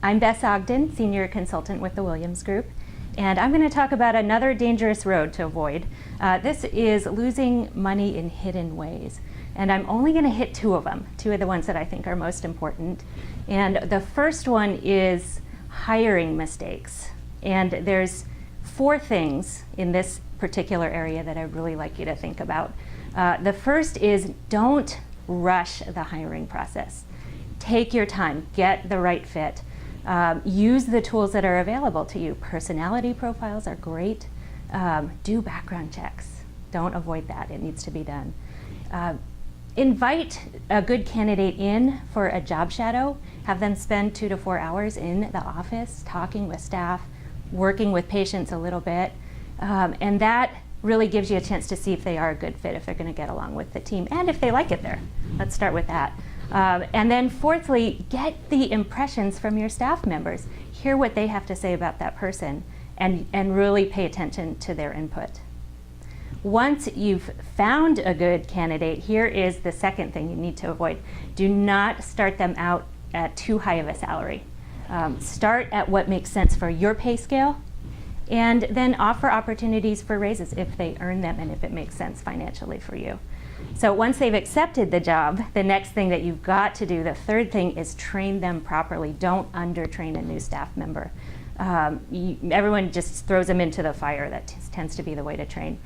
I'm Bess Ogden, Senior Consultant with the Williams Group, and I'm going to talk about another dangerous road to avoid. This is losing money in hidden ways, and I'm only going to hit two of them, two of the ones that I think are most important. And the first one is hiring mistakes. And there's four things in this particular area that I'd really like you to think about. The first is don't rush the hiring process. Take your time, get the right fit. Use the tools that are available to you. Personality profiles are great. Do background checks. Don't avoid that. It needs to be done. Invite a good candidate in for a job shadow. Have them spend 2 to 4 hours in the office talking with staff, working with patients a little bit. And that really gives you a chance to see if they are a good fit, if they're going to get along with the team, and if they like it there. Let's start with that. And then fourthly, get the impressions from your staff members. Hear what they have to say about that person and really pay attention to their input. Once you've found a good candidate, here is the second thing you need to avoid. Do not start them out at too high of a salary. Start at what makes sense for your pay scale, and then offer opportunities for raises if they earn them and if it makes sense financially for you. So once they've accepted the job, the next thing that you've got to do, the third thing, is train them properly. Don't under-train a new staff member. Everyone just throws them into the fire. That tends to be the way to train.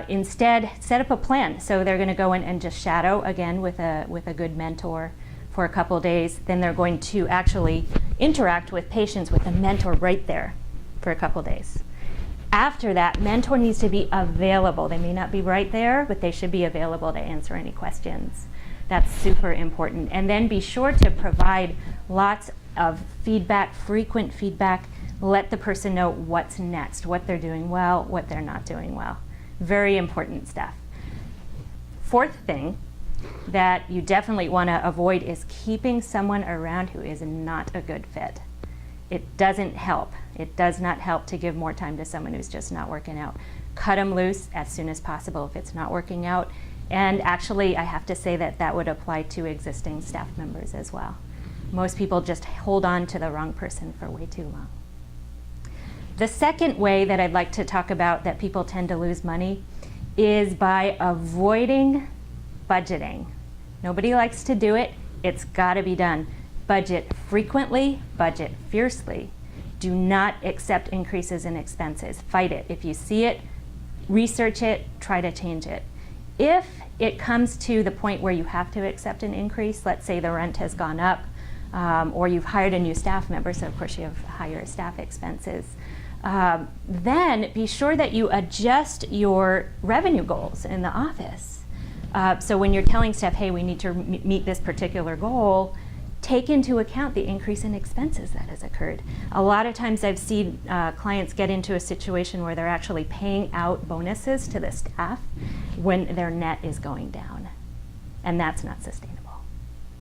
Instead, set up a plan. So they're going to go in and just shadow again with a good mentor for a couple days. Then they're going to actually interact with patients with a mentor right there for a couple days. After that, mentor needs to be available. They may not be right there, but they should be available to answer any questions. That's super important. And then be sure to provide lots of feedback, frequent feedback. Let the person know what's next, what they're doing well, what they're not doing well. Very important stuff. Fourth thing that you definitely want to avoid is keeping someone around who is not a good fit. It doesn't help. It does not help to give more time to someone who's just not working out. Cut them loose as soon as possible if it's not working out. And actually, I have to say that that would apply to existing staff members as well. Most people just hold on to the wrong person for way too long. The second way that I'd like to talk about that people tend to lose money is by avoiding budgeting. Nobody likes to do it. It's got to be done. Budget frequently, budget fiercely. Do not accept increases in expenses. Fight it. If you see it, research it, try to change it. If it comes to the point where you have to accept an increase, let's say the rent has gone up, or you've hired a new staff member, so of course you have higher staff expenses, then be sure that you adjust your revenue goals in the office. So when you're telling staff, hey, we need to meet this particular goal, take into account the increase in expenses that has occurred. A lot of times I've seen clients get into a situation where they're actually paying out bonuses to the staff when their net is going down, and that's not sustainable.